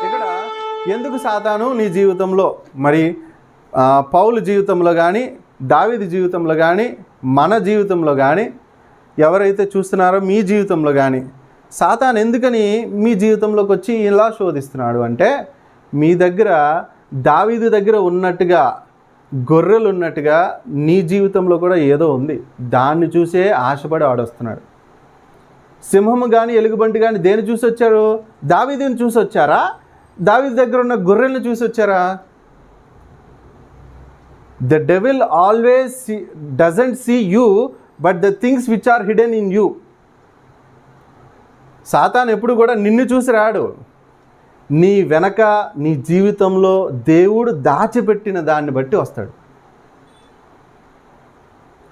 ఇక్కడ ఎందుకు సాతాను నీ జీవితంలో, మరి పౌలు జీవితంలో కానీ, దావీదు జీవితంలో కానీ, మన జీవితంలో కానీ, ఎవరైతే చూస్తున్నారో మీ జీవితంలో కానీ సాతాను ఎందుకని మీ జీవితంలోకి వచ్చి ఇలా శోధిస్తున్నాడు అంటే, మీ దగ్గర దావీదు దగ్గర ఉన్నట్టుగా గొర్రెలు ఉన్నట్టుగా నీ జీవితంలో కూడా ఏదో ఉంది. దాన్ని చూసే ఆశపడి ఆడొస్తున్నాడు. సింహము కానీ ఎలుగుబంటి కానీ దేని చూసి వచ్చారు? దావీదుని చూసి వచ్చారా? దావీదు దగ్గర ఉన్న గొర్రెలను చూసి వచ్చారా? The devil always doesn't see you but the things which are hidden in you. సాతాను ఎప్పుడు కూడా నిన్ను చూసి రాడు. నీ వెనక నీ జీవితంలో దేవుడు దాచిపెట్టిన దాన్ని బట్టి వస్తాడు.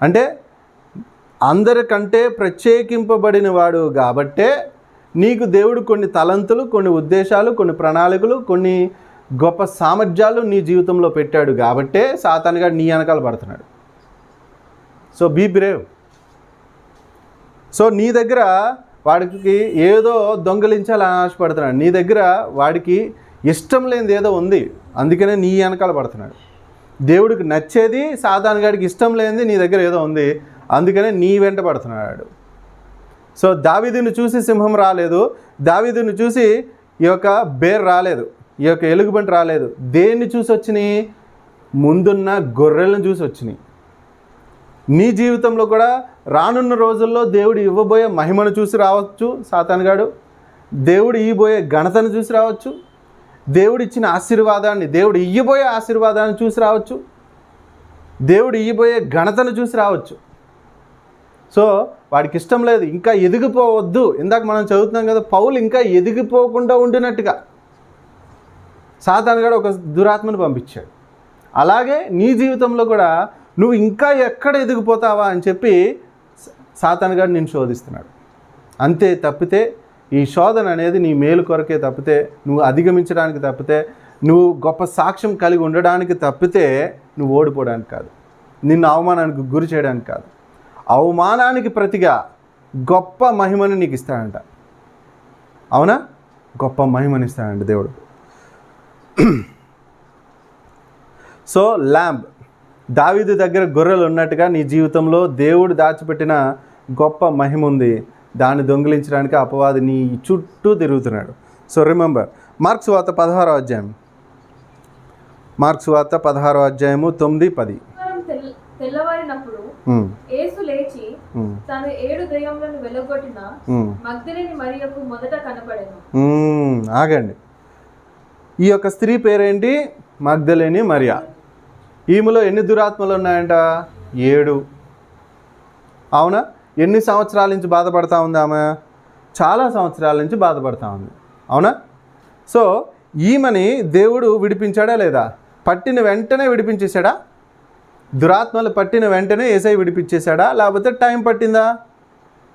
అంటే అందరికంటే ప్రత్యేకింపబడిన వాడు కాబట్టే నీకు దేవుడు కొన్ని తలంతులు, కొన్ని ఉద్దేశాలు, కొన్ని ప్రణాళికలు, కొన్ని గొప్ప సామర్థ్యాలు నీ జీవితంలో పెట్టాడు కాబట్టే సాతానుగా నీ వెనకాల పడుతున్నాడు. So be Brave. సో నీ దగ్గర వాడికి ఏదో దొంగలించాలని ఆశపడుతున్నాడు. నీ దగ్గర వాడికి ఇష్టం లేనిది ఏదో ఉంది, అందుకనే నీ వెనకాల పడుతున్నాడు. దేవుడికి నచ్చేది సాతానుగాడికి ఇష్టం లేనిది నీ దగ్గర ఏదో ఉంది, అందుకనే నీ వెంట పడుతున్నాడు. సో దావీదుని చూసి సింహం రాలేదు, దావీదుని చూసి ఈ యొక్క బేర్ రాలేదు, ఈ యొక్క ఎలుగుబంటి రాలేదు. దేన్ని చూసి వచ్చినాయి? ముందున్న గొర్రెలను చూసి వచ్చినాయి. నీ జీవితంలో కూడా రానున్న రోజుల్లో దేవుడు ఇవ్వబోయే మహిమను చూసి రావచ్చు సాతానుగాడు. దేవుడు ఇవ్వబోయే ఘనతను చూసి రావచ్చు. దేవుడు ఇచ్చిన ఆశీర్వాదాన్ని, దేవుడు ఇవ్వబోయే ఆశీర్వాదాన్ని చూసి రావచ్చు. దేవుడు ఇవ్వబోయే ఘనతను చూసి రావచ్చు. సో వాడికి ఇష్టం లేదు, ఇంకా ఎదిగిపోవద్దు. ఇందాక మనం చదువుతున్నాం కదా, పౌలు ఇంకా ఎదిగిపోకుండా ఉండినట్టుగా సాతానుగాడు ఒక దురాత్మను పంపించాడు. అలాగే నీ జీవితంలో కూడా నువ్వు ఇంకా ఎక్కడ ఎదిగిపోతావా అని చెప్పి సాతానుగాడు నిన్ను శోధిస్తున్నాడు. అంతే తప్పితే ఈ శోధన అనేది నీ మేలు కొరకే తప్పితే, నువ్వు అధిగమించడానికి తప్పితే, నువ్వు గొప్ప సాక్ష్యం కలిగి ఉండడానికి తప్పితే నువ్వు ఓడిపోవడానికి కాదు, నిన్ను అవమానానికి గురి చేయడానికి కాదు. అవమానానికి ప్రతిగా గొప్ప మహిమను నీకు ఇస్తాడంట. అవునా? గొప్ప మహిమని ఇస్తాడంట దేవుడు. సో ల్యాంబ్, దావీదు దగ్గర గొర్రెలు ఉన్నట్టుగా నీ జీవితంలో దేవుడు దాచిపెట్టిన గొప్ప మహిమ ఉంది. దాన్ని దొంగిలించడానికి అపవాది నీ చుట్టూ తిరుగుతున్నాడు. సో రిమెంబర్, మార్క్స్ వార్త 16వ అధ్యాయం, మార్క్స్ వార్త 16వ అధ్యాయము 9, 10. తెల్లవారినప్పుడు యేసు లేచి తాను 7 దయ్యములను వెళ్లగొట్టిన మగ్దలేని మరియకు మొదట కనపడెను. ఆగండి, ఈ యొక్క స్త్రీ పేరేంటి? మగ్దలేని మరియా. ఈమెలో ఎన్ని దురాత్మలు ఉన్నాయంట? 7. అవునా? ఎన్ని సంవత్సరాల నుంచి బాధపడతా ఉంది ఆమె? చాలా సంవత్సరాల నుంచి బాధపడతా ఉంది. అవునా? సో ఈమెని దేవుడు విడిపించాడా లేదా? పట్టిన వెంటనే విడిపించేశాడా? దురాత్మలు పట్టిన వెంటనే యేసయ్య విడిపించేశాడా? లేకపోతే టైం పట్టిందా?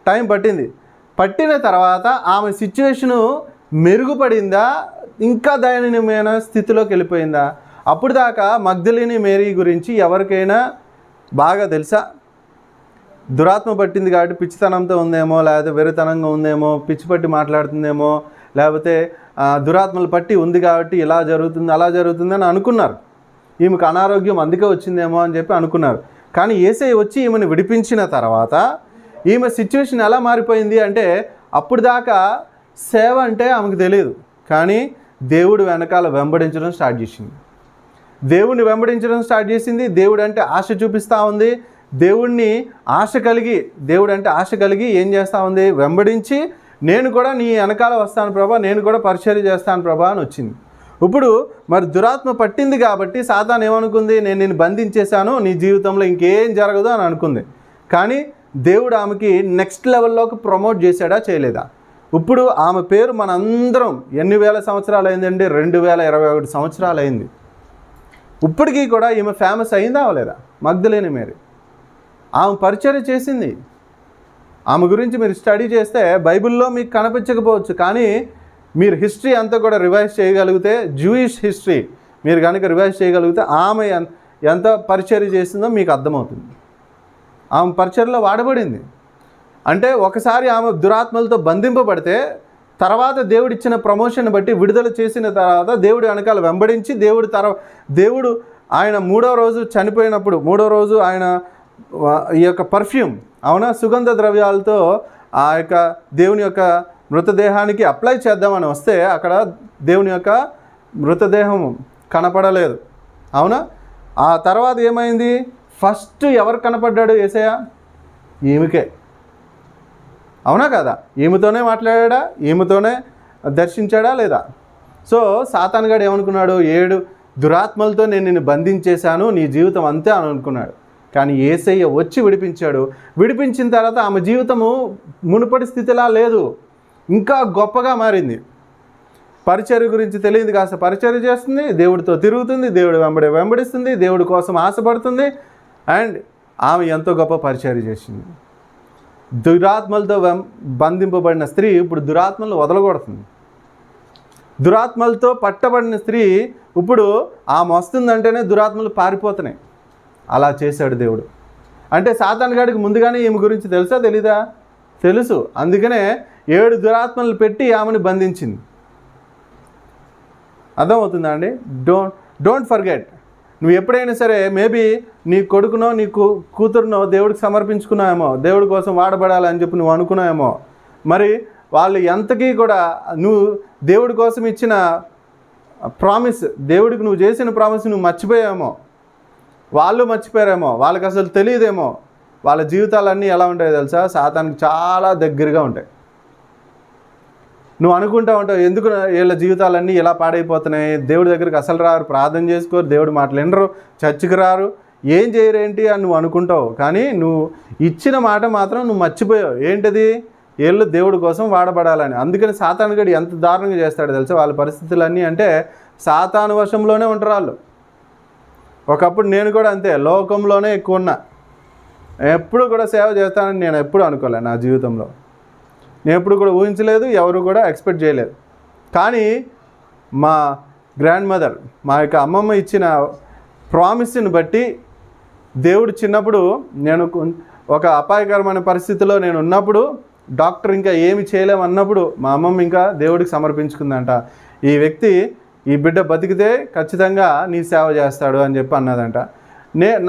టైం పట్టింది. పట్టిన తర్వాత ఆమె సిచ్యువేషను మెరుగుపడిందా? ఇంకా దయనీయమైన స్థితిలోకి వెళ్ళిపోయిందా? అప్పుడు దాకా మగ్దలేని మేరీ గురించి ఎవరికైనా బాగా తెలుసా? దురాత్మ పట్టింది కాబట్టి పిచ్చితనంతో ఉందేమో, లేకపోతే వెరితనంగా ఉందేమో, పిచ్చి పట్టి మాట్లాడుతుందేమో, లేకపోతే దురాత్మలు పట్టి ఉంది కాబట్టి ఇలా జరుగుతుంది అలా జరుగుతుంది అని అనుకున్నారు. ఈమెకు అనారోగ్యం అందుకే వచ్చిందేమో అని చెప్పి అనుకున్నారు. కానీ యేసయ్య వచ్చి ఈమెను విడిపించిన తర్వాత ఈమె సిచ్యువేషన్ ఎలా మారిపోయింది అంటే, అప్పుడు దాకా సేవ అంటే ఆమెకు తెలియదు, కానీ దేవుడు వెనకాల వెంబడించడం స్టార్ట్ చేసింది. దేవుడిని వెంబడించడం స్టార్ట్ చేసింది. దేవుడు అంటే ఆశ చూపిస్తూ ఉంది. దేవుడిని దేవుడు అంటే ఆశ కలిగి ఏం చేస్తూ ఉంది? వెంబడించి, నేను కూడా నీ వెనకాల వస్తాను ప్రభా, నేను కూడా పరిచర్య చేస్తాను ప్రభా అని వచ్చింది. ఇప్పుడు మరి దురాత్మ పట్టింది కాబట్టి సాతాను ఏమనుకుంది? నేను నిన్ను బంధించేశాను, నీ జీవితంలో ఇంకేం జరగదు అని అనుకుంది. కానీ దేవుడు ఆమెకి నెక్స్ట్ లెవెల్లోకి ప్రమోట్ చేశాడా? చేయలేదా? ఇప్పుడు ఆమె పేరు మనందరం ఎన్ని వేల సంవత్సరాలు అయిందండి? 2021 సంవత్సరాలు అయింది. ఇప్పటికీ కూడా ఈమె ఫేమస్ అయిందా అవలేదా? మగ్దలేని మేరీ. ఆమె పరిచర్య చేసింది. ఆమె గురించి మీరు స్టడీ చేస్తే బైబిల్లో మీకు కనిపించకపోవచ్చు, కానీ మీరు హిస్టరీ అంతా కూడా రివైజ్ చేయగలిగితే, జూయిష్ హిస్టరీ మీరు కనుక రివైజ్ చేయగలిగితే ఆమె ఎంత పరిచర్య చేసిందో మీకు అర్థమవుతుంది. ఆమె పరిచర్యలో వాడబడింది. అంటే ఒకసారి ఆమె దురాత్మలతో బంధింపబడితే తర్వాత దేవుడు ఇచ్చిన ప్రమోషన్ బట్టి విడుదల చేసిన తర్వాత దేవుడు వెనకాల వెంబడించి దేవుడు ఆయన 3వ రోజు చనిపోయినప్పుడు 3వ రోజు ఆయన ఈ యొక్క పర్ఫ్యూమ్ అవునా సుగంధ ద్రవ్యాలతో ఆ యొక్క దేవుని యొక్క మృతదేహానికి అప్లై చేద్దామని వస్తే అక్కడ దేవుని యొక్క మృతదేహం కనపడలేదు. అవునా? ఆ తర్వాత ఏమైంది? ఫస్ట్ ఎవరు కనపడ్డాడు? యేసయ్య ఈమెకే. అవునా కదా? ఈమెతోనే మాట్లాడా, ఈమెతోనే దర్శించాడా లేదా? సో సాతానుగాడు ఏమనుకున్నాడు? 7 దురాత్మలతో నేను నిన్ను బంధించేశాను, నీ జీవితం అంతే అని అనుకున్నాడు. కానీ యేసయ్య వచ్చి విడిపించాడు. విడిపించిన తర్వాత ఆమె జీవితము మునుపటి స్థితిలా లేదు, ఇంకా గొప్పగా మారింది. పరిచర్య గురించి తెలియదు, కాస్త పరిచర్య చేస్తుంది, దేవుడితో తిరుగుతుంది, దేవుడు వెంబడిస్తుంది, దేవుడి కోసం ఆశపడుతుంది. అండ్ ఆమె ఎంతో గొప్ప పరిచర్య చేసింది. దురాత్మలతో బంధింపబడిన స్త్రీ ఇప్పుడు దురాత్మలు వదలగొడుతుంది. దురాత్మలతో పట్టబడిన స్త్రీ ఇప్పుడు ఆమె వస్తుందంటేనే దురాత్మలు పారిపోతున్నాయి. అలా చేశాడు దేవుడు. అంటే సాతానుగాడికి ముందుగానే ఈమె గురించి తెలుసా తెలీదా? తెలుసు. అందుకనే 7 దురాత్మలు పెట్టి ఆమెను బంధించింది. అర్థమవుతుందా అండి? Don't forget. నువ్వు ఎప్పుడైనా సరే మేబీ నీ కొడుకునో నీ కూతురునో దేవుడికి సమర్పించుకున్నావేమో, దేవుడి కోసం వాడబడాలని చెప్పి నువ్వు అనుకున్నావేమో. మరి వాళ్ళు ఎంతకీ కూడా నువ్వు దేవుడి కోసం ఇచ్చిన ప్రామిస్, దేవుడికి నువ్వు చేసిన ప్రామిస్ నువ్వు మర్చిపోయావేమో, వాళ్ళు మర్చిపోయారేమో, వాళ్ళకి అసలు తెలియదేమో. వాళ్ళ జీవితాలన్నీ ఎలా ఉంటాయో తెలుసా? సాతానికి చాలా దగ్గరగా ఉంటాయి. నువ్వు అనుకుంటా ఉంటావు, ఎందుకు వీళ్ళ జీవితాలన్నీ ఇలా పాడైపోతున్నాయి, దేవుడి దగ్గరికి అసలు రారు, ప్రార్థన చేసుకోరు, దేవుడి మాటలు వినరు, చర్చికి రారు, ఏం చేయరేంటి అని నువ్వు అనుకుంటావు. కానీ నువ్వు ఇచ్చిన మాట మాత్రం నువ్వు మర్చిపోయావు. ఏంటది? వీళ్ళు దేవుడి కోసం వాడబడాలని. అందుకని సాతానుగాడు ఎంత దారుణంగా చేస్తాడో తెలుసా? వాళ్ళ పరిస్థితులన్నీ అంటే సాతాను వశంలోనే ఉంటారు వాళ్ళు. ఒకప్పుడు నేను కూడా అంతే, లోకంలోనే ఎక్కువ ఉన్నా. ఎప్పుడు కూడా సేవ చేస్తానని నేను ఎప్పుడు అనుకోలే నా జీవితంలో. నేను ఎప్పుడు కూడా ఊహించలేదు, ఎవరు కూడా ఎక్స్పెక్ట్ చేయలేదు. కానీ మా గ్రాండ్ మదర్, మా యొక్క అమ్మమ్మ ఇచ్చిన ప్రామిస్ని బట్టి దేవుడు చిన్నప్పుడు నేను ఒక అపాయకరమైన పరిస్థితిలో నేను ఉన్నప్పుడు, డాక్టర్ ఇంకా ఏమి చేయలేమన్నప్పుడు మా అమ్మమ్మ ఇంకా దేవుడికి సమర్పించుకుందంట. ఈ వ్యక్తి, ఈ బిడ్డ బతికితే ఖచ్చితంగా నీ సేవ చేస్తాడు అని చెప్పి అన్నదంట.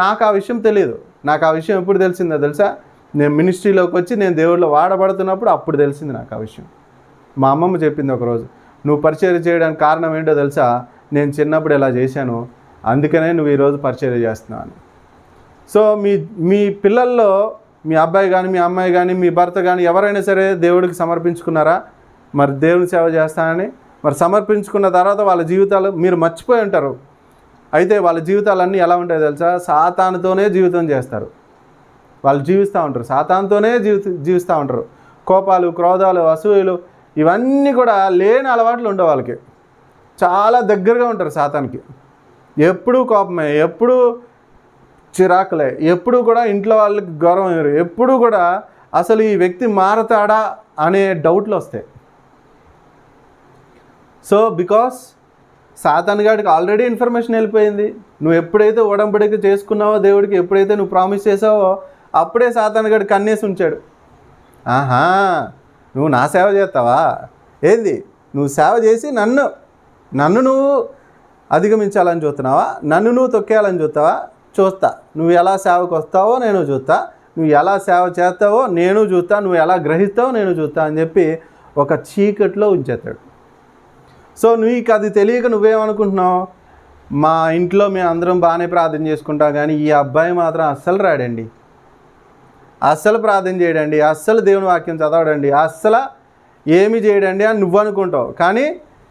నాకు ఆ విషయం తెలియదు. నాకు ఆ విషయం ఎప్పుడు తెలిసిందో తెలుసా? నేను మినిస్ట్రీలోకి వచ్చి నేను దేవుడిలో వాడబడుతున్నప్పుడు అప్పుడు తెలిసింది నాకు ఆ విషయం. మా అమ్మమ్మ చెప్పింది ఒకరోజు, నువ్వు పరిచర్య చేయడానికి కారణం ఏంటో తెలుసా? నేను చిన్నప్పుడు ఇలా చేశాను, అందుకనే నువ్వు ఈరోజు పరిచర్య చేస్తున్నావు అని. సో మీ పిల్లల్లో మీ అబ్బాయి కానీ, మీ అమ్మాయి కానీ, మీ భర్త కానీ ఎవరైనా సరే దేవుడికి సమర్పించుకున్నారా? మరి దేవుని సేవ చేస్తానని. మరి సమర్పించుకున్న తర్వాత వాళ్ళ జీవితాలు మీరు మర్చిపోయి ఉంటారు. అయితే వాళ్ళ జీవితాలన్నీ ఎలా ఉంటాయో తెలుసా? సాతానుతోనే జీవితం చేస్తారు. వాళ్ళు జీవిస్తూ ఉంటారు, సాతానుతోనే జీవిస్తూ ఉంటారు. కోపాలు, క్రోధాలు, అసూయలు ఇవన్నీ కూడా లేని అలవాట్లు ఉండవు వాళ్ళకి. చాలా దగ్గరగా ఉంటారు సాతానికి. ఎప్పుడూ కోపమే, ఎప్పుడూ చిరాకులే, ఎప్పుడూ కూడా ఇంట్లో వాళ్ళకి గౌరవం ఇవ్వరు, ఎప్పుడూ కూడా అసలు ఈ వ్యక్తి మారతాడా అనే డౌట్లు వస్తాయి. సో బికాస్ సాతానుగాడికి ఆల్రెడీ ఇన్ఫర్మేషన్ వెళ్ళిపోయింది. నువ్వు ఎప్పుడైతే ఉడంబడిక చేసుకున్నావో దేవుడికి, ఎప్పుడైతే నువ్వు ప్రామిస్ చేసావో అప్పుడే సాతానుగాడు కన్నేసి ఉంచాడు. ఆహా, నువ్వు నా సేవ చేస్తావా? ఏంది నువ్వు సేవ చేసి నన్ను నువ్వు అధిగమించాలని చూస్తున్నావా? నన్ను నువ్వు తొక్కేయాలని చూస్తావా? చూస్తా. నువ్వు ఎలా సేవకు వస్తావో నేను చూస్తా, నువ్వు ఎలా సేవ చేస్తావో నేను చూస్తా, నువ్వు ఎలా గ్రహిస్తావో నేను చూస్తా అని చెప్పి ఒక చీకట్లో ఉంచేస్తాడు. సో నీకు అది తెలియక నువ్వేమనుకుంటున్నావు? మా ఇంట్లో మేము అందరం బాగానే ప్రార్థన చేసుకుంటాం, కానీ ఈ అబ్బాయి మాత్రం అస్సలు రాడండి, అస్సలు ప్రార్థన చేయడండి, అస్సలు దేవుని వాక్యం చదవడండి, అస్సలు ఏమి చేయడండి అని నువ్వు అనుకుంటావు. కానీ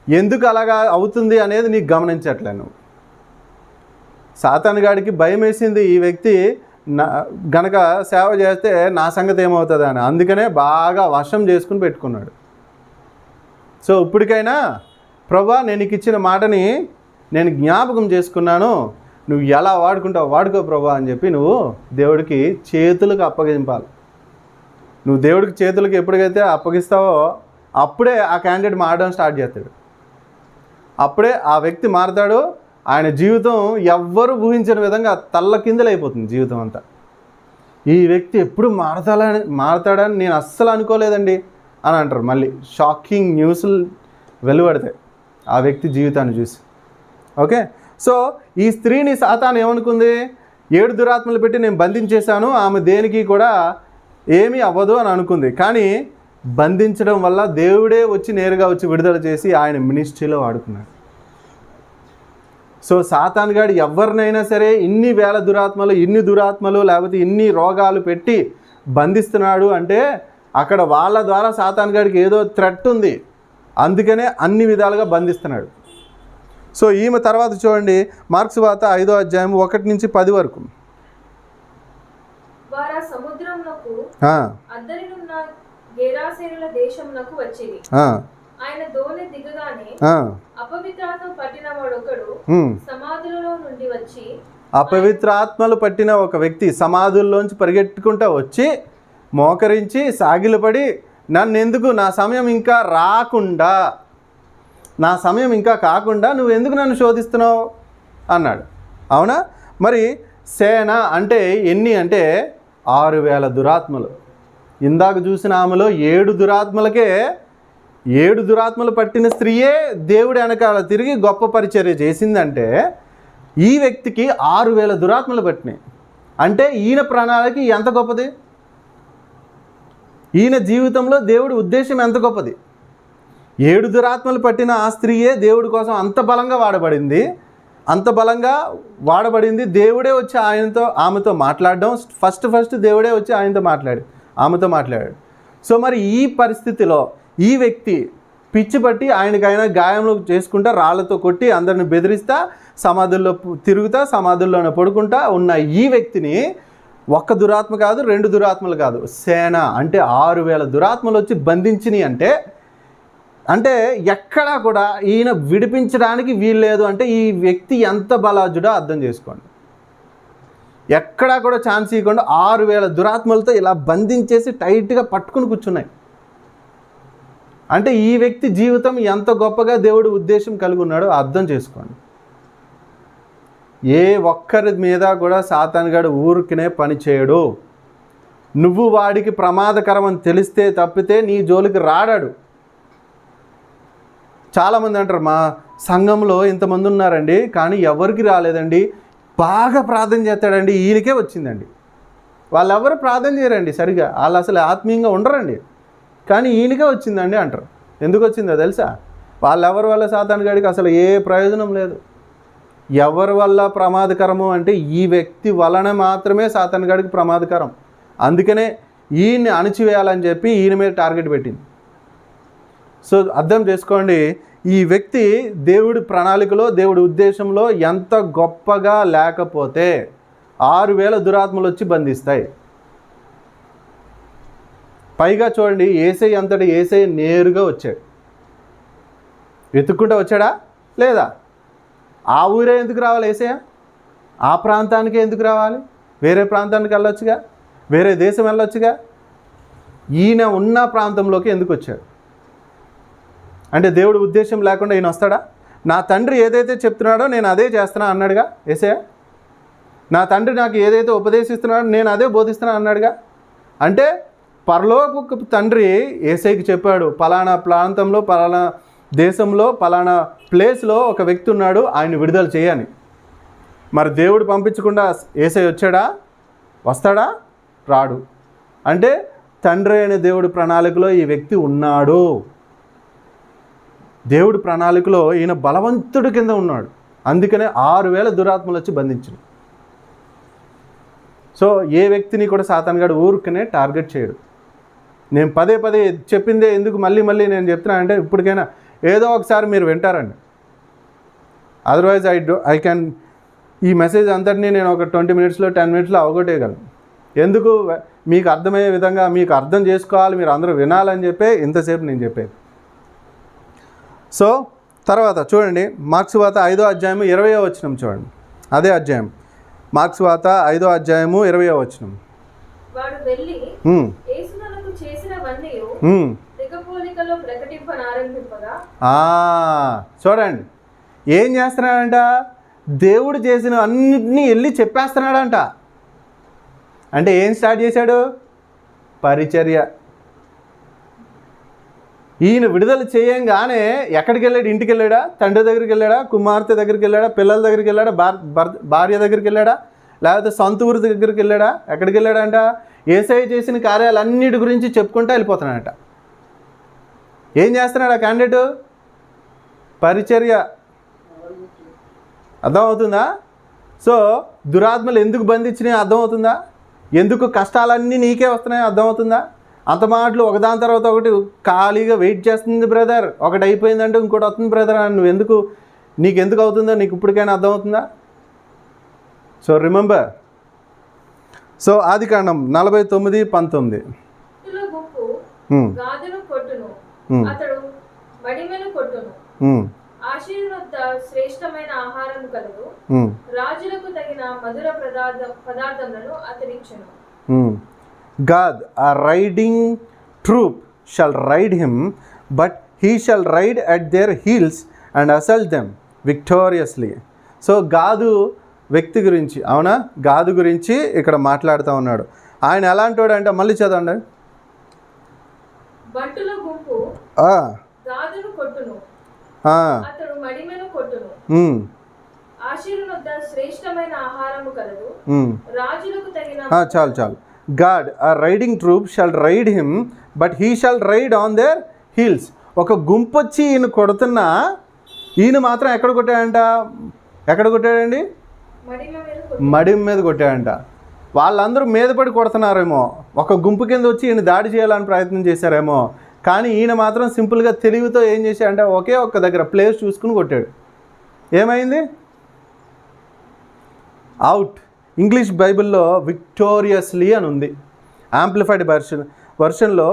ఎందుకు అలాగా అవుతుంది అనేది నీకు గమనించట్లే. నువ్వు సాతానుగాడికి భయం వేసింది, ఈ వ్యక్తి గనక సేవ చేస్తే నా సంగతి ఏమవుతుంది అని. అందుకనే బాగా వశం చేసుకుని పెట్టుకున్నాడు. సో ఇప్పటికైనా ప్రభా, నేను నీకు ఇచ్చిన మాటని నేను జ్ఞాపకం చేసుకున్నాను, నువ్వు ఎలా వాడుకుంటావు వాడుకో ప్రభా అని చెప్పి నువ్వు దేవుడికి చేతులకు అప్పగింపాలి. నువ్వు దేవుడికి చేతులకు ఎప్పటికైతే అప్పగిస్తావో అప్పుడే ఆ క్యాండిడేట్ మారడం స్టార్ట్ చేస్తాడు. అప్పుడే ఆ వ్యక్తి మారతాడు. ఆయన జీవితం ఎవ్వరూ ఊహించిన విధంగా తల్లకిందులైపోతుంది జీవితం అంతా. ఈ వ్యక్తి ఎప్పుడు మారతాడని నేను అస్సలు అనుకోలేదండి, అని అంటారు. మళ్ళీ షాకింగ్ న్యూస్లు వెలువడతాయి ఆ వ్యక్తి జీవితాన్ని చూసి. ఓకే, సో ఈ స్త్రీని సాతాను ఏమనుకుంది, 7 దురాత్మలు పెట్టి నేను బంధించేశాను, ఆమె దేనికి కూడా ఏమీ అవ్వదు అని అనుకుంది. కానీ బంధించడం వల్ల దేవుడే వచ్చి నేరుగా వచ్చి విడుదల చేసి ఆయన మినిస్ట్రీలో వాడుకున్నాడు. సో సాతాను గాడు ఎవరినైనా సరే ఇన్ని వేల దురాత్మలు, ఇన్ని దురాత్మలు లేకపోతే ఇన్ని రోగాలు పెట్టి బంధిస్తున్నాడు అంటే అక్కడ వాళ్ళ ద్వారా సాతాను గాడికి ఏదో థ్రెట్ ఉంది, అందుకనే అన్ని విధాలుగా బంధిస్తున్నాడు. సో ఈమె తర్వాత చూడండి, మార్క్స్ వార్త 5వ అధ్యాయం 1-10 వరకు. వారు సముద్రమునకు అద్దరినున్న గెరాసేనుల దేశమునకు వచ్చిరి. ఆయన దోణి దిగగానే అపవిత్రాత్మ పట్టిన వాడొకడు సమాధులలో నుండి వచ్చి, అపవిత్రాత్మలు పట్టిన ఒక వ్యక్తి సమాధుల్లోంచి పరిగెట్టుకుంటా వచ్చి మోకరించి సాగిలపడి, నన్నెందుకు, నా సమయం ఇంకా రాకుండా, నా సమయం ఇంకా కాకుండా నువ్వెందుకు నన్ను శోధిస్తున్నావు అన్నాడు. అవునా? మరి సేన అంటే ఎన్ని అంటే 6,000 దురాత్మలు. ఇందాక చూసిన ఆమెలో 7 దురాత్మలకే 7 దురాత్మలు పట్టిన స్త్రీయే దేవుడి వెనకాల తిరిగి గొప్ప పరిచర్య చేసిందంటే ఈ వ్యక్తికి 6,000 దురాత్మలు పట్టినాయి. అంటే ఈయన ప్రణాళిక ఎంత గొప్పది, ఈయన జీవితంలో దేవుడి ఉద్దేశం ఎంత గొప్పది. 7 దురాత్మలు పట్టిన ఆ స్త్రీయే దేవుడి కోసం అంత బలంగా వాడబడింది, అంత బలంగా వాడబడింది. దేవుడే వచ్చి ఆమెతో మాట్లాడడం, ఫస్ట్ దేవుడే వచ్చి ఆమెతో మాట్లాడాడు. సో మరి ఈ పరిస్థితిలో ఈ వ్యక్తి పిచ్చి పట్టి ఆయనకైనా గాయంలో చేసుకుంటా, రాళ్లతో కొట్టి అందరిని బెదిరిస్తా, సమాధుల్లో తిరుగుతా, సమాధుల్లోనే పడుకుంటా ఉన్న ఈ వ్యక్తిని 1 దురాత్మ కాదు, 2 దురాత్మలు కాదు, సేన అంటే 6,000 దురాత్మలు వచ్చి బంధించినాయి. అంటే ఎక్కడా కూడా ఈయన విడిపించడానికి వీల్లేదు. అంటే ఈ వ్యక్తి ఎంత బలాజుడో అర్థం చేసుకోండి. ఎక్కడా కూడా ఛాన్స్ ఇవ్వకుండా 6,000 దురాత్మలతో ఇలా బంధించేసి టైట్గా పట్టుకుని కూర్చున్నాయి. అంటే ఈ వ్యక్తి జీవితం ఎంత గొప్పగా దేవుడి ఉద్దేశం కలిగి ఉన్నాడో అర్థం చేసుకోండి. ఏ ఒక్కరి మీద కూడా సాతాను గాడు ఊరికనే పని చేయడు. నువ్వు వాడికి ప్రమాదకరం అని తెలిస్తే తప్పితే నీ జోలికి రాడాడు. చాలామంది అంటారు, మా సంఘంలో ఇంతమంది ఉన్నారండి కానీ ఎవరికి రాలేదండి, బాగా ప్రార్థన చేస్తాడండి ఈయనకే వచ్చిందండి. వాళ్ళెవరు ప్రార్థన చేయరండి సరిగా, వాళ్ళు అసలు ఆత్మీయంగా ఉండరండి, కానీ ఈయనకే వచ్చిందండి అంటారు. ఎందుకు వచ్చిందో తెలుసా? వాళ్ళెవరి వల్ల సాతాను గాడికి అసలు ఏ ప్రయోజనం లేదు. ఎవరి వల్ల ప్రమాదకరము అంటే ఈ వ్యక్తి వలన మాత్రమే సాతాను గాడికి ప్రమాదకరం. అందుకనే ఈయన్ని అణిచివేయాలని చెప్పి ఈయన మీద టార్గెట్ పెట్టింది. సో అర్థం చేసుకోండి, ఈ వ్యక్తి దేవుడి ప్రణాళికలో, దేవుడి ఉద్దేశంలో ఎంత గొప్పగా లేకపోతే 6,000 దురాత్మలు వచ్చి బంధిస్తాయి. పైగా చూడండి, యేసయ్య అంతటి యేసయ్య నేరుగా వచ్చాడు. వెతుక్కుంటూ వచ్చాడా లేదా? ఆ ఊరే ఎందుకు రావాలి యేసయ్య? ఆ ప్రాంతానికే ఎందుకు రావాలి? వేరే ప్రాంతానికి వెళ్ళొచ్చుగా, వేరే దేశం వెళ్ళొచ్చుగా. ఈయన ఉన్న ప్రాంతంలోకి ఎందుకు వచ్చాడు? అంటే దేవుడి ఉద్దేశం లేకుండా ఈయన వస్తాడా? నా తండ్రి ఏదైతే చెప్తున్నాడో నేను అదే చేస్తున్నా అన్నాడుగా యేసయ్య. నా తండ్రి నాకు ఏదైతే ఉపదేశిస్తున్నాడో నేను అదే బోధిస్తున్నా అన్నాడుగా. అంటే పరలోకపు తండ్రి యేసయ్యకి చెప్పాడు, పలానా ప్రాంతంలో, పలానా దేశంలో, పలానా ప్లేస్లో ఒక వ్యక్తి ఉన్నాడు, ఆయన విడుదల చేయని. మరి దేవుడు పంపించకుండా యేసయ్య వచ్చాడా? వస్తాడా? రాడు. అంటే తండ్రి అయిన దేవుడి ప్రణాళికలో ఈ వ్యక్తి ఉన్నాడు. దేవుడి ప్రణాళికలో ఈయన బలవంతుడి కింద ఉన్నాడు. అందుకనే 6,000 దురాత్మలు వచ్చి బంధించింది. సో ఏ వ్యక్తిని కూడా సాతాను గాడు ఊరికనే టార్గెట్ చేయడు. నేను పదే చెప్పిందే ఎందుకు మళ్ళీ నేను చెప్తున్నా అంటే ఇప్పటికైనా ఏదో ఒకసారి మీరు వింటారండి. అదర్వైజ్ ఐ క్యాన్ ఈ మెసేజ్ అంతటినీ నేను ఒక 20 మినిట్స్లో 10 మినిట్స్లో అవగొట్టేయగలను. ఎందుకు? మీకు అర్థమయ్యే విధంగా, మీకు అర్థం చేసుకోవాలి, మీరు అందరూ వినాలని చెప్పే ఇంతసేపు నేను చెప్పేది. సో తర్వాత చూడండి, మార్క్స్ వార్త 5వ అధ్యాయము 20వ వచనం చూడండి. అదే అధ్యాయం, మార్క్స్ వార్త 5వ అధ్యాయము 20వ వచనం. వాడు వెళ్ళి యేసునకు చేసినవన్నీ దిగపోలికలో ప్రకటింపనారంభింపగా. చూడండి ఏం చేస్తున్నాడంట? దేవుడు చేసిన అన్నిటినీ వెళ్ళి చెప్పేస్తున్నాడంట. అంటే ఏం స్టార్ట్ చేశాడు? పరిచర్య. ఈయన విడుదల చేయంగానే ఎక్కడికి వెళ్ళాడు? ఇంటికి వెళ్ళాడా? తండ్రి దగ్గరికి వెళ్ళాడా? కుమార్తె దగ్గరికి వెళ్ళాడా? పిల్లల దగ్గరికి వెళ్ళాడా? భార్య దగ్గరికి వెళ్ళాడా? లేకపోతే సొంత ఊరి దగ్గరికి వెళ్ళాడా? ఎక్కడికి వెళ్ళాడంట? యేసయ్య చేసిన కార్యాలన్నిటి గురించి చెప్పుకుంటూ వెళ్ళిపోతున్నాడట. ఏం చేస్తున్నాడు ఆ క్యాండిడేటు? పరిచర్య. అర్థమవుతుందా? సో దురాత్మలు ఎందుకు బంధించినాయి అర్థమవుతుందా? ఎందుకు కష్టాలన్నీ నీకే వస్తున్నాయో అర్థమవుతుందా? అంత మాటలు ఒకదాని తర్వాత ఒకటి ఖాళీగా వెయిట్ చేస్తుంది బ్రదర్. ఒకటి అయిపోయిందంటే ఇంకోటి వస్తుంది బ్రదర్ అని నీకు ఎందుకు అవుతుందో నీకు ఇప్పటికైనా అర్థమవుతుందా? So remember. సో ఆదికాండం 49:19. గాదును కొట్టును, అతడు మడిమెను కొట్టును. ఆశీర్వద శ్రేష్టమైన ఆహారం కలదు, రాజులకు తగిన మధుర పదార్థములను అతడిచ్చెను. God, a riding troop shall ride him, but he shall ride at their heels and assault them victoriously. So గాదు వ్యక్తి గురించి, అవునా, గాదు గురించి ఇక్కడ మాట్లాడుతూ ఉన్నాడు. ఆయన ఎలాంటోడు అంటే, మళ్ళీ చదవండి. బంటుల గుంపు గాదును కొట్టును, అతడు మడిమెను కొట్టును. ఆశీర్వద శ్రేష్టమైన ఆహారము కలదు, రాజులకు తగిన. చాలు. God, a riding troop shall ride him, but he shall ride on their heels. ఒక గుంపు వచ్చి ఈయన కొడుతున్నా ఈయన మాత్రం ఎక్కడ కొట్టాడండి? మడిమ మీద కొట్టాడంట. వాళ్ళందరూ మీద పడి కొడుతున్నారేమో, ఒక గుంపు కింద వచ్చి ఈయన దాడి చేయాలని ప్రయత్నం చేశారేమో, కానీ ఈయన మాత్రం సింపుల్గా తెలివితో ఏం చేశాడంటే ఒకే ఒక్క దగ్గర ప్లేస్ చూసుకుని కొట్టాడు. ఏమైంది? అవుట్. ఇంగ్లీష్ బైబిల్లో విక్టోరియస్లీ అని ఉంది. యాంప్లిఫైడ్ వర్షన్లో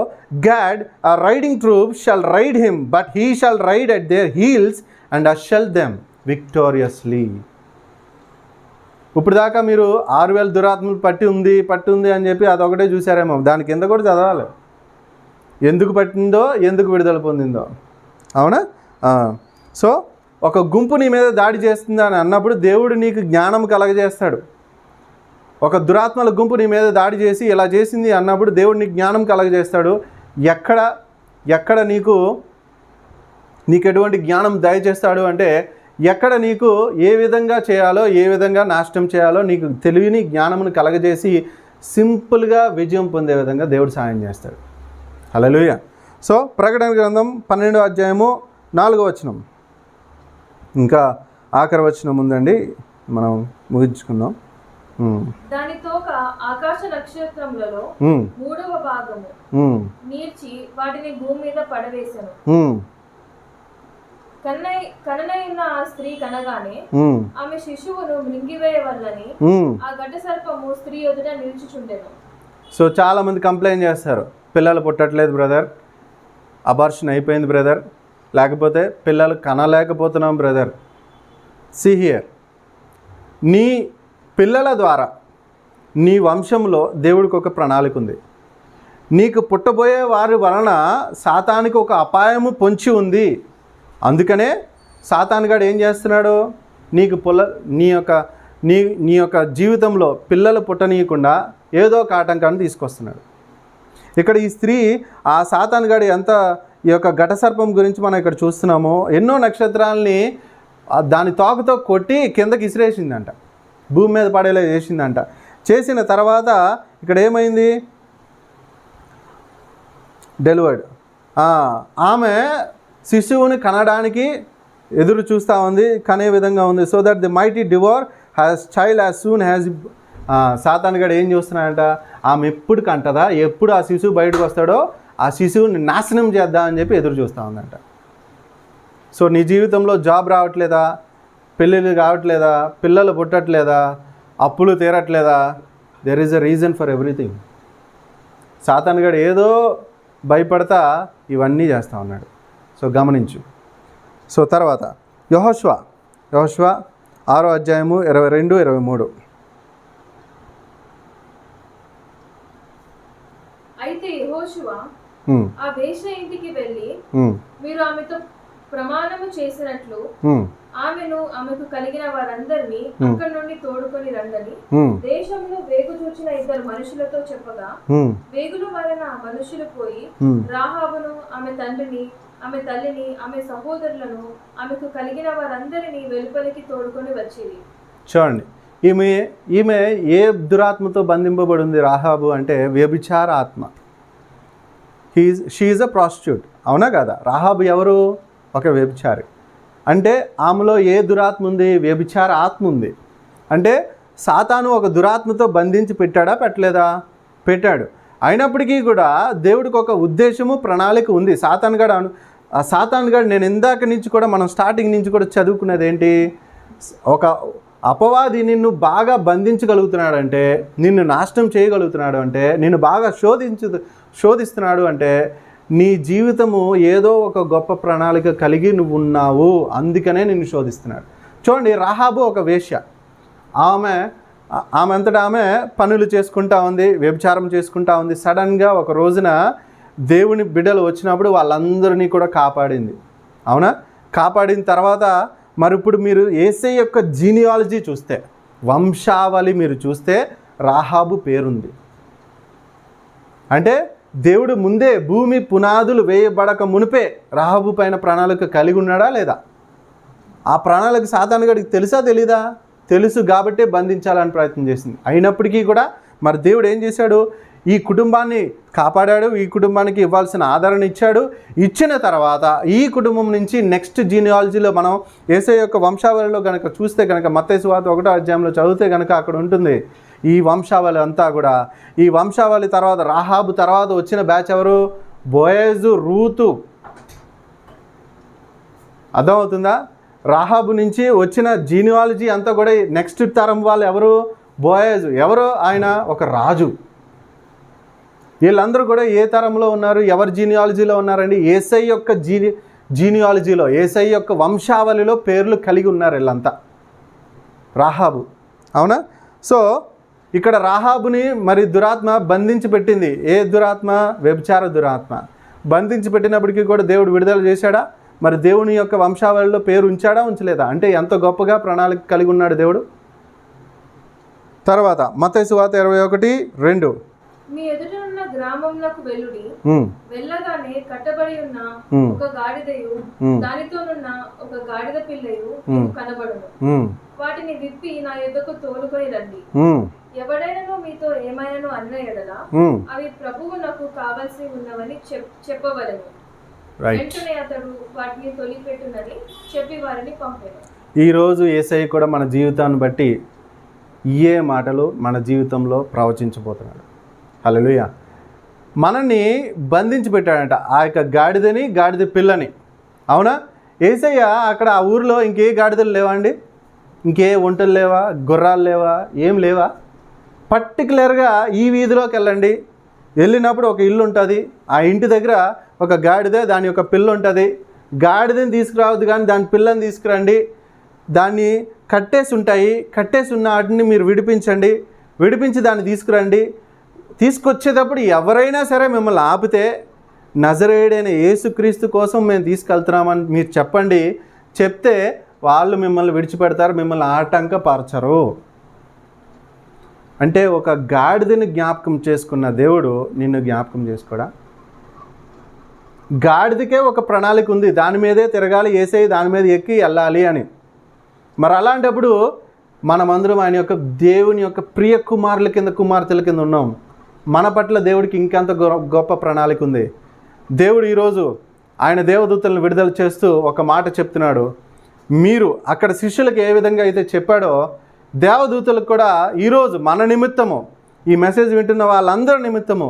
God, a riding troop shall ride him, but he shall ride at their heels and assault them victoriously. ఇప్పుడు దాకా మీరు 6,000 దురాత్మలు పట్టి ఉంది అని చెప్పి అదొకటే చూసారేమో. దాని కింద కూడా చదవాలి, ఎందుకు పట్టిందో, ఎందుకు విడుదల పొందిందో. అవునా? సో ఒక గుంపు నీ మీద దాడి చేస్తుంది అని అన్నప్పుడు దేవుడు నీకు జ్ఞానం కలగజేస్తాడు. ఒక దురాత్మల గుంపు నీ మీద దాడి చేసి ఇలా చేసింది అన్నప్పుడు దేవుడు నీకు జ్ఞానం కలగజేస్తాడు. ఎక్కడ నీకు ఎటువంటి జ్ఞానం దయచేస్తాడు అంటే, ఎక్కడ నీకు ఏ విధంగా చేయాలో, ఏ విధంగా నాశనం చేయాలో నీకు తెలివిని, జ్ఞానమును కలగజేసి సింపుల్గా విజయం పొందే విధంగా దేవుడు సాయం చేస్తాడు. హల్లెలూయా. సో ప్రకటన గ్రంథం 12:4. ఇంకా ఆఖరి వచనం ఉందండి, మనం ముగించుకుందాం. దాని తోక ఆకాశ నక్షత్రములలో 3వ భాగము నీర్చి వాటిని భూమి మీద పడవేశాను. కననైన ఆ స్త్రీ కనగానే ఆమె శిశువును మృంగివేయవల్లని ఆ ఘట సర్పము స్త్రీ ఎదుట నిలిచిచుండెను. సో చాలా మంది కంప్లైంట్ చేస్తారు, పిల్లలు పుట్టట్లేదు బ్రదర్, అబార్షన్ అయిపోయింది బ్రదర్, లేకపోతే పిల్లలు కనలేకపోతున్నాం బ్రదర్. సీ హియర్, నీ పిల్లల ద్వారా నీ వంశంలో దేవుడికి ఒక ప్రణాళిక ఉంది. నీకు పుట్టబోయే వారి వలన సాతానికి ఒక అపాయము పొంచి ఉంది. అందుకనే సాతానుగాడు ఏం చేస్తున్నాడు? నీ యొక్క జీవితంలో పిల్లలు పుట్టనీయకుండా ఏదో ఒక ఆటంకాన్ని తీసుకొస్తున్నాడు. ఇక్కడ ఈ స్త్రీ ఆ సాతానుగాడు ఎంత ఈ యొక్క ఘటసర్పం గురించి మనం ఇక్కడ చూస్తున్నామో, ఎన్నో నక్షత్రాలని దాని తోకతో కొట్టి కిందకి ఇసిరేసిందంట, భూమి మీద పడేలా చేసిందంట. చేసిన తర్వాత ఇక్కడ ఏమైంది? డెలివర్డ్. ఆమె శిశువుని కనడానికి ఎదురు చూస్తూ ఉంది, కనే విధంగా ఉంది. So that the mighty devour has child as soon as. సాతానుగాడు ఏం చూస్తున్నాడంట? ఆమె ఎప్పుడు కంటదా, ఎప్పుడు ఆ శిశువు బయటకు వస్తాడో ఆ శిశువుని నాశనం చేద్దాం అని చెప్పి ఎదురు చూస్తూ ఉందంట. సో నీ జీవితంలో జాబ్ రావట్లేదా, పెళ్ళిళ్ళు కావట్లేదా, పిల్లలు పుట్టట్లేదా, అప్పులు తీరట్లేదా? There is a reason for everything. సాతానుగాడు ఏదో భయపడతా ఇవన్నీ చేస్తూ ఉన్నాడు. సో గమనించు. సో తర్వాత యెహోషువ 6:22-23. అయితే యెహోషువ ఆ వేశ్య ఇంటికి వెళ్ళి మీరు ఆమెతో ప్రమాణము చేసినట్లు ఆమెకు కలిగిన వారందరినీ అక్కడి నుండి తోడుకొని రండని దేశంలో వేగు చూచిన ఇద్దరు మనుషులతో చెప్పగా, వేగుల వలన మనుషులు పోయి రాహాబును, ఆమె తండ్రిని, ఆమె తల్లిని, ఆమె సహోదరులను, ఆమెకు కలిగిన వారందరినీ వెలుపలికి తోడుకొని వచ్చింది. చూడండి, ఈమె ఏ దురాత్మతో బంధింపబడి ఉంది? రాహాబు అంటే వ్యభిచార ఆత్మ. షీ ఈజ్ అ ప్రాస్టిట్యూట్, అవునా కదా? రాహాబు ఎవరు? ఒక వ్యభిచారి. అంటే ఆమెలో ఏ దురాత్మ ఉంది? వ్యభిచార ఆత్మ ఉంది. అంటే సాతాను ఒక దురాత్మతో బంధించి పెట్టాడా? పెట్టలేదా? పెట్టాడు. అయినప్పటికీ కూడా దేవుడికి ఒక ఉద్దేశము, ప్రణాళిక ఉంది. సాతాను గడు నేను ఇందాక నుంచి కూడా, మనం స్టార్టింగ్ నుంచి కూడా చదువుకునేది ఏంటి? ఒక అపవాది నిన్ను బాగా బంధించగలుగుతున్నాడంటే, నిన్ను నాశనం చేయగలుగుతున్నాడు అంటే, నిన్ను బాగా శోధిస్తున్నాడు అంటే నీ జీవితము ఏదో ఒక గొప్ప ప్రణాళిక కలిగి నువ్వు ఉన్నావు, అందుకనే నిన్ను శోధిస్తున్నాడు. చూడండి, రాహాబు ఒక వేశ్య. ఆమె అంతటా ఆమె పనులు చేసుకుంటా ఉంది, వ్యభిచారం చేసుకుంటా ఉంది. సడన్గా ఒక రోజున దేవుని బిడ్డలు వచ్చినప్పుడు వాళ్ళందరినీ కూడా కాపాడింది, అవునా? కాపాడిన తర్వాత మరి ఇప్పుడు మీరు యేసయ్య యొక్క జీనియాలజీ చూస్తే, వంశావళి మీరు చూస్తే రాహాబు పేరుంది. అంటే దేవుడు ముందే భూమి పునాదులు వేయబడక మునిపే రాహాబు పైన ప్రణాళిక కలిగి ఉన్నాడా లేదా? ఆ ప్రణాళిక సాతాను గడికి తెలుసా తెలీదా? తెలుసు కాబట్టే బంధించాలని ప్రయత్నం చేసింది. అయినప్పటికీ కూడా మరి దేవుడు ఏం చేశాడు? ఈ కుటుంబాన్ని కాపాడాడు, ఈ కుటుంబానికి ఇవ్వాల్సిన ఆదరణ ఇచ్చాడు. ఇచ్చిన తర్వాత ఈ కుటుంబం నుంచి నెక్స్ట్ జీనియాలజీలో మనం యేసయ్య యొక్క వంశావళిలో కనుక చూస్తే కనుక, మత్తయి సువార్త 1వ అధ్యాయంలో చదివితే కనుక అక్కడ ఉంటుంది ఈ వంశావళి అంతా కూడా. ఈ వంశావళి తర్వాత రాహాబు తర్వాత వచ్చిన బ్యాచ్ ఎవరు? బోయజు, రూతు. అర్థమవుతుందా? రాహాబు నుంచి వచ్చిన జీనియాలజీ అంతా కూడా నెక్స్ట్ తరం వాళ్ళు ఎవరు? బోయజు. ఎవరు? ఆయన ఒక రాజు. వీళ్ళందరూ కూడా ఏ తరంలో ఉన్నారు? ఎవరి జీనియాలజీలో ఉన్నారండి? యేసయ్య యొక్క జీనియాలజీలో, యేసయ్య యొక్క వంశావళిలో పేర్లు కలిగి ఉన్నారు వీళ్ళంతా. రాహాబు, అవునా? సో ఇక్కడ రాహాబుని మరి దురాత్మ బంధించి పెట్టింది. ఏ దురాత్మ? వ్యభిచార దురాత్మ. బంధించి పెట్టినప్పటికీ కూడా దేవుడు విడుదల చేశాడా? మరి దేవుని యొక్క వంశావళిలో పేరు ఉంచాడా, ఉంచలేదా? అంటే ఎంత గొప్పగా ప్రణాళిక కలిగి ఉన్నాడు దేవుడు. తర్వాత మత్తయి సువార్త 21:2, మీ ఎదుటనున్న గ్రామంలోకి వెళ్ళుడి, వెళ్ళగానే కట్టబడి ఉన్న ఒక గాడిదయు దానితోనున్న ఒక గాడిద పిల్లయు కనబడును. వాటిని విప్పి నా యొద్దకు తోడుకొని రండి. ఎవడైనా మీతో ఏమైనాను అన్న ఎడల అవి ప్రభువు నాకు కావలసి ఉన్నవని చెప్పవలెను. వెంటనే అతడు వాటిని తొలిపెట్టునని చెప్పి వారిని పంపాను. ఈరోజు యేసయ్య కూడా మన జీవితాన్ని బట్టి ఏ మాటలు మన జీవితంలో ప్రవచించబోతున్నాడు. హల్లెలూయా. మనల్ని బంధించి పెట్టాడంట ఆ యొక్క గాడిదని, గాడిద పిల్లని, అవునా? యేసయ్య అక్కడ ఆ ఊరిలో ఇంకే గాడిదలు లేవా అండి? ఇంకే ఒంటలు లేవా? గుర్రాలు లేవా? ఏం లేవా? పర్టికులర్గా ఈ వీధిలోకి వెళ్ళండి. వెళ్ళినప్పుడు ఒక ఇల్లు ఉంటుంది. ఆ ఇంటి దగ్గర ఒక గాడిద, దాని యొక్క పిల్ల ఉంటుంది. గాడిదని తీసుకురావద్దు కానీ దాని పిల్లని తీసుకురండి. దాన్ని కట్టేసి ఉంటాయి. కట్టేసి ఉన్న వాటిని మీరు విడిపించండి. విడిపించి దాన్ని తీసుకురండి. తీసుకొచ్చేటప్పుడు ఎవరైనా సరే మిమ్మల్ని ఆపితే నజరేయుడైన యేసుక్రీస్తు కోసం మేము తీసుకెళ్తున్నామని మీరు చెప్పండి. చెప్తే వాళ్ళు మిమ్మల్ని విడిచిపెడతారు, మిమ్మల్ని ఆటంకపరచరు. అంటే ఒక గాడిదని జ్ఞాపకం చేసుకున్న దేవుడు నిన్ను జ్ఞాపకం చేసుకోడా? గాడిదకే ఒక ప్రణాళిక ఉంది, దాని మీదే తిరగాలి, యేసయ్య దాని మీద ఎక్కి వెళ్ళాలి అని. మరి అలాంటప్పుడు మనమందరం ఆయన యొక్క దేవుని యొక్క ప్రియ కుమారుల కింద, కుమార్తెల కింద ఉన్నాం. మన పట్ల దేవుడికి ఇంకెంత గొప్ప ప్రణాళిక ఉంది. దేవుడు ఈరోజు ఆయన దేవదూతలను విడుదల చేస్తూ ఒక మాట చెప్తున్నాడు. మీరు అక్కడ శిష్యులకు ఏ విధంగా అయితే చెప్పాడో దేవదూతలకు కూడా ఈరోజు మన నిమిత్తము, ఈ మెసేజ్ వింటున్న వాళ్ళందరి నిమిత్తము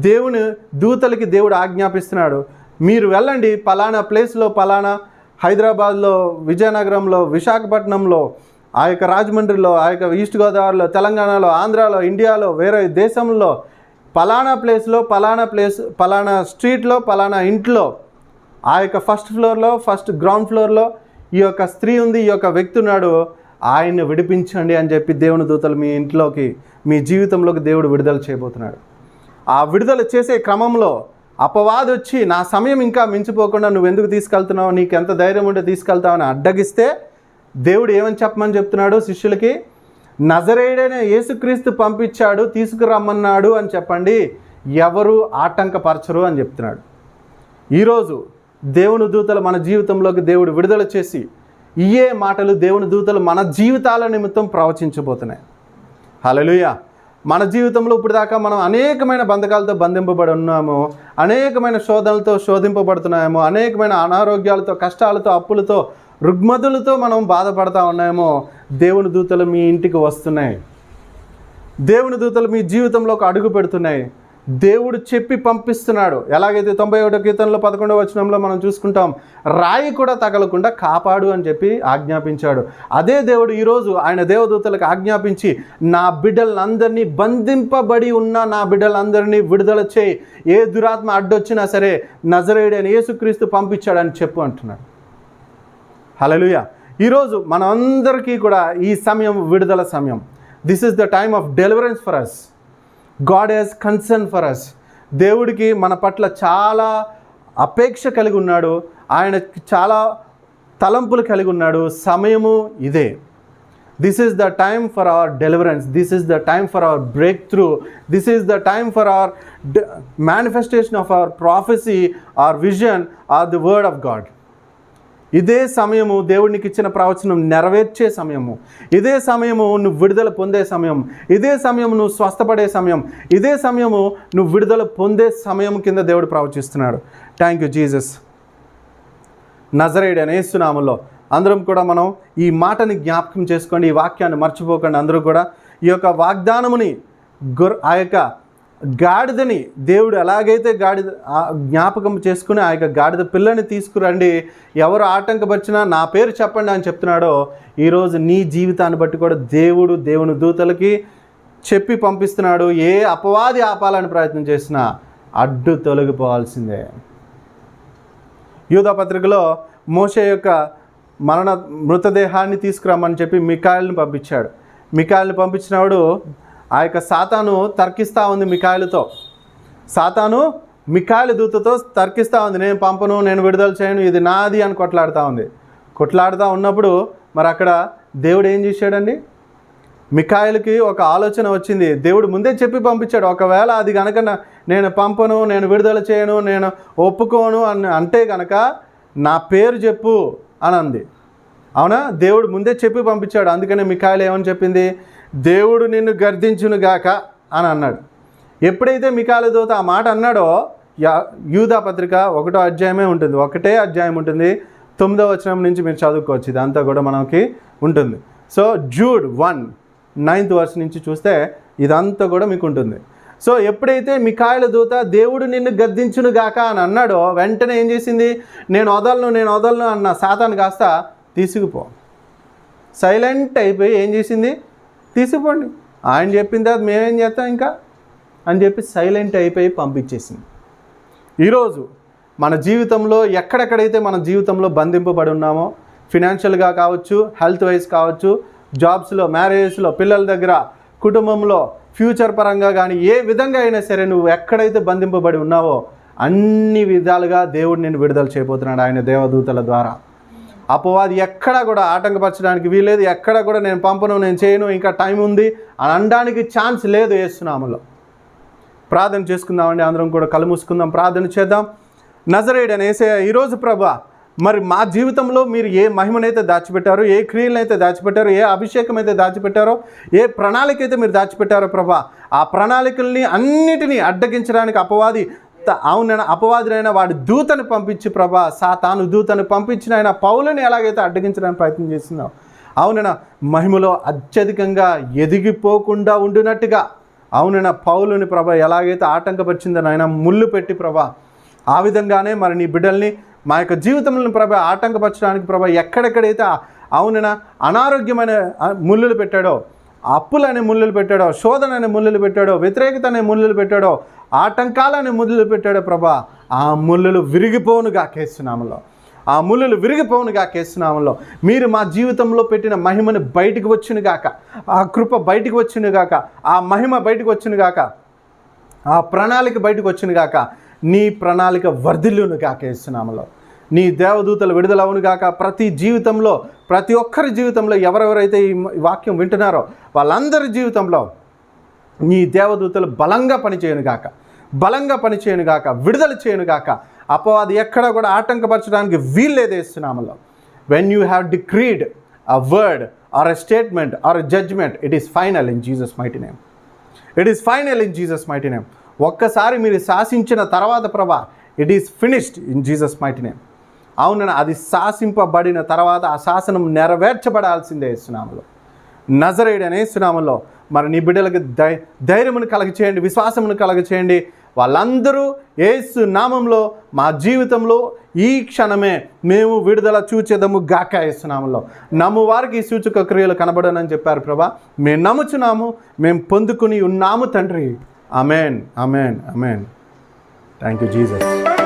దేవుని దూతలకి దేవుడు ఆజ్ఞాపిస్తున్నాడు. మీరు వెళ్ళండి, పలానా ప్లేస్లో, పలానా హైదరాబాద్లో, విజయనగరంలో, విశాఖపట్నంలో, ఆ యొక్క రాజమండ్రిలో, ఆ యొక్క ఈస్ట్ గోదావరిలో, తెలంగాణలో, ఆంధ్రాలో, ఇండియాలో, వేరే దేశంలో పలానా ప్లేస్లో, పలానా స్ట్రీట్లో, పలానా ఇంట్లో, ఆ యొక్క ఫస్ట్ ఫ్లోర్లో, ఫస్ట్ గ్రౌండ్ ఫ్లోర్లో ఈ యొక్క స్త్రీ ఉంది, ఈ యొక్క వ్యక్తి ఉన్నాడు, ఆయన్ని విడిపించండి అని చెప్పి దేవుని దూతలు మీ ఇంట్లోకి, మీ జీవితంలోకి దేవుడు విడుదల చేయబోతున్నాడు. ఆ విడుదల చేసే క్రమంలో అపవాది వచ్చి నా సమయం ఇంకా మించిపోకుండా నువ్వు ఎందుకు తీసుకెళ్తున్నావు, నీకు ఎంత ధైర్యం ఉంటే తీసుకెళ్తావు అని అడ్డగిస్తే దేవుడు ఏమని చెప్పమని చెప్తున్నాడు శిష్యులకి? నజరేయుడైన యేసుక్రీస్తు పంపించాడు, తీసుకురమ్మన్నాడు అని చెప్పండి, ఎవరు ఆటంకపరచరు అని చెప్తున్నాడు. ఈరోజు దేవుని దూతలు మన జీవితంలోకి దేవుడు విడుదల చేసి ఇయే మాటలు దేవుని దూతలు మన జీవితాల నిమిత్తం ప్రవచించబోతున్నాయి. హల్లెలూయా. మన జీవితంలో ఇప్పుడు దాకా మనం అనేకమైన బంధకాలతో బంధింపబడి ఉన్నాము, అనేకమైన శోధనలతో శోధింపబడుతున్నామో, అనేకమైన అనారోగ్యాలతో, కష్టాలతో, అప్పులతో, రుగ్మతులతో మనం బాధపడతా ఉన్నామో. దేవుని దూతలు మీ ఇంటికి వస్తున్నాయి. దేవుని దూతలు మీ జీవితంలోకి అడుగు పెడుతున్నాయి. దేవుడు చెప్పి పంపిస్తున్నాడు. ఎలాగైతే 91వ కీర్తనలో 11వ వచనంలో మనం చూసుకుంటాం, రాయి కూడా తగలకుండా కాపాడు అని చెప్పి ఆజ్ఞాపించాడు. అదే దేవుడు ఈరోజు ఆయన దేవదూతలకు ఆజ్ఞాపించి నా బిడ్డలందరినీ, బంధింపబడి ఉన్న నా బిడ్డలందరినీ విడుదల చేయి, ఏ దురాత్మ అడ్డొచ్చినా సరే నజరేయుడైన యేసుక్రీస్తు పంపించాడని చెప్పు అంటున్నాడు. హల్లెలూయా. ఈరోజు మనందరికీ కూడా ఈ సమయం విడుదల సమయం. This is the time of deliverance for us. God has concern for us. దేవుడికి మన పట్ల చాలా అపేక్ష కలిగి ఉన్నాడు. ఆయన చాలా తలంపులు కలిగి ఉన్నాడు. సమయము ఇదే. This is the time for our deliverance. This is the time for our breakthrough. This is the time for our manifestation of our prophecy, our vision, or the word of God. ఇదే సమయము దేవుడికి ఇచ్చిన ప్రవచనం నెరవేర్చే సమయము. ఇదే సమయము నువ్వు విడుదల పొందే సమయం. ఇదే సమయం నువ్వు స్వస్థపడే సమయం. ఇదే సమయము నువ్వు విడుదల పొందే సమయం కింద దేవుడు ప్రవచిస్తున్నాడు. Thank you Jesus. నజరేయుడైన యేసు నామములో అందరం కూడా మనం ఈ మాటని జ్ఞాపకం చేసుకోండి. ఈ వాక్యాన్ని మర్చిపోకండి. అందరూ కూడా ఈ యొక్క వాగ్దానముని ఆ యొక్క గాడిదని దేవుడు ఎలాగైతే జ్ఞాపకం చేసుకుని ఆ యొక్క గాడిద పిల్లని తీసుకురండి, ఎవరు ఆటంకపరిచినా నా పేరు చెప్పండి అని చెప్తున్నాడో, ఈరోజు నీ జీవితాన్ని బట్టి కూడా దేవుడు దేవుని దూతలకి చెప్పి పంపిస్తున్నాడు. ఏ అపవాది ఆపాలని ప్రయత్నం చేసినా అడ్డు తొలగిపోవాల్సిందే. యూదా పత్రికలో మోషే యొక్క మృతదేహాన్ని తీసుకురమ్మని చెప్పి మికాయల్ని పంపించాడు. మికాయల్ని పంపించినవాడు ఆ యొక్క సాతాను తర్కిస్తూ ఉంది మికాయలతో. సాతాను మికాయల దూతతో తర్కిస్తూ ఉంది, నేను పంపను, నేను విడుదల చేయను, ఇది నాది అని కొట్లాడుతూ ఉంది. కొట్లాడుతూ ఉన్నప్పుడు మరి అక్కడ దేవుడు ఏం చేశాడండి? మికాయలకి ఒక ఆలోచన వచ్చింది. దేవుడు ముందే చెప్పి పంపించాడు, ఒకవేళ అది కనుక నేను పంపను, నేను విడుదల చేయను, నేను ఒప్పుకోను అని అంటే కనుక నా పేరు చెప్పు అని అంది. అవునా? దేవుడు ముందే చెప్పి పంపించాడు. అందుకనే మికాయలు ఏమని చెప్పింది? దేవుడు నిన్ను గర్దించునుగాక అని అన్నాడు. ఎప్పుడైతే మికాయల దూత ఆ మాట అన్నాడో, యూదా పత్రిక 1వ అధ్యాయమే ఉంటుంది, 1వ అధ్యాయం ఉంటుంది, 9వ వచనం నుంచి మీరు చదువుకోవచ్చు. ఇదంతా కూడా మనకి ఉంటుంది. సో జూడ్ 1:9 verse నుంచి చూస్తే ఇదంతా కూడా మీకు ఉంటుంది. సో ఎప్పుడైతే మికాయల దూత దేవుడు నిన్ను గద్దించునుగాక అని అన్నాడో, వెంటనే ఏం చేసింది? నేను వదలను అన్న సాతాను కాస్త తీసుకుపో, సైలెంట్ అయిపోయి ఏం చేసింది? తీసుకుపోండి, ఆయన చెప్పిన తర్వాత మేమేం చేస్తాం ఇంకా అని చెప్పి సైలెంట్ అయిపోయి పంపించేసింది. ఈరోజు మన జీవితంలో ఎక్కడెక్కడైతే మన జీవితంలో బంధింపబడి ఉన్నామో, ఫినాన్షియల్గా కావచ్చు, హెల్త్ వైజ్ కావచ్చు, జాబ్స్లో, మ్యారేజెస్లో, పిల్లల దగ్గర, కుటుంబంలో, ఫ్యూచర్ పరంగా కానీ ఏ విధంగా అయినా సరే నువ్వు ఎక్కడైతే బంధింపబడి ఉన్నావో అన్ని విధాలుగా దేవుడు నిన్ను విడుదల చేయబోతున్నాడు ఆయన దేవదూతల ద్వారా. అపవాది ఎక్కడా కూడా ఆటంకపరచడానికి వీలేదు. ఎక్కడా కూడా నేను పంపను, నేను చేయను, ఇంకా టైం ఉంది అని అనడానికి ఛాన్స్ లేదు. యేసు నామములో ప్రార్థన చేసుకుందామండి. అందరం కూడా కళ్ళు మూసుకుందాం, ప్రార్థన చేద్దాం. నజరేయుడైన యేసయ్య, ఈరోజు ప్రభా మరి మా జీవితంలో మీరు ఏ మహిమనైతే దాచిపెట్టారో, ఏ క్రియలనైతే దాచిపెట్టారో, ఏ అభిషేకం అయితే దాచిపెట్టారో, ఏ ప్రణాళిక అయితే మీరు దాచిపెట్టారో ప్రభా, ఆ ప్రణాళికల్ని అన్నిటినీ అడ్డగించడానికి అపవాదినైనా వాడి దూతను పంపించి ప్రభా, సాతాను దూతను పంపించిన ఆయన పౌలుని ఎలాగైతే అడ్డగించడానికి ప్రయత్నం చేస్తున్నావు, అవునైనా మహిమలో అత్యధికంగా ఎదిగిపోకుండా ఉండినట్టుగా, అవునైనా పౌలుని ప్రభా ఎలాగైతే ఆటంకపరిచిందని ఆయన ముళ్ళు పెట్టి ప్రభా, ఆ విధంగానే మరి నీ బిడ్డల్ని మా యొక్క జీవితంలో ప్రభా ఆటంకపరచడానికి ప్రభా ఎక్కడెక్కడైతే అవునైనా అనారోగ్యమైన ముళ్ళులు పెట్టాడో, అప్పులనే ముళ్ళులు పెట్టాడో, శోధన అనే ముళ్ళులు పెట్టాడో, వ్యతిరేకత అనే ముళ్ళులు పెట్టాడో, ఆటంకాలనే ముళ్ళులు పెట్టాడో ప్రభా, ఆ ముళ్ళులు విరిగిపోనుగా కేస్తున్నాములో, ఆ ముళ్ళులు విరిగిపోనుగా కేస్తున్నాములో. మీరు మా జీవితంలో పెట్టిన మహిమను బయటికి వచ్చునుగాక, ఆ కృప బయటికి వచ్చునుగాక, ఆ మహిమ బయటికి వచ్చునుగాక, ఆ ప్రణాళిక బయటకు వచ్చినగాక. నీ ప్రణాళిక వర్ధిల్లును గాక యేసునామములో. నీ దేవదూతలు విడుదలవును గాక. ప్రతి జీవితంలో, ప్రతి ఒక్కరి జీవితంలో, ఎవరెవరైతే ఈ వాక్యం వింటున్నారో వాళ్ళందరి జీవితంలో నీ దేవదూతలు బలంగా పనిచేయను గాక, బలంగా పనిచేయను గాక, విడుదల చేయను గాక. అపవాది ఎక్కడ కూడా ఆటంకపరచడానికి వీల్లేదు యేసునామములో. When you have decreed a word or a statement or a judgment, it is final in Jesus mighty name. It is final in Jesus mighty name. ఒక్కసారి మీరు శాసించిన తర్వాత ప్రభా, it is finished in Jesus mighty name. అవునన్నా, అది శాసింపబడిన తర్వాత ఆ శాసనం నెరవేర్చబడాల్సిందే యేసునామములో. నజరేయుడైన యేసునామములో మరి నీ బిడ్డలకు ధైర్యమును కలగచేయండి, విశ్వాసమును కలగచేయండి. వాళ్ళందరూ యేసు నామంలో మా జీవితంలో ఈ క్షణమే మేము విడుదల చూచెదము గాక యేసునామములో. నమ్ము వారికి సూచక క్రియలు కనబడనని చెప్పారు ప్రభా. మేము నమ్ముచున్నాము, మేము పొందుకుని ఉన్నాము తండ్రి. ఆమేన్, ఆమేన్, ఆమేన్. Thank you Jesus.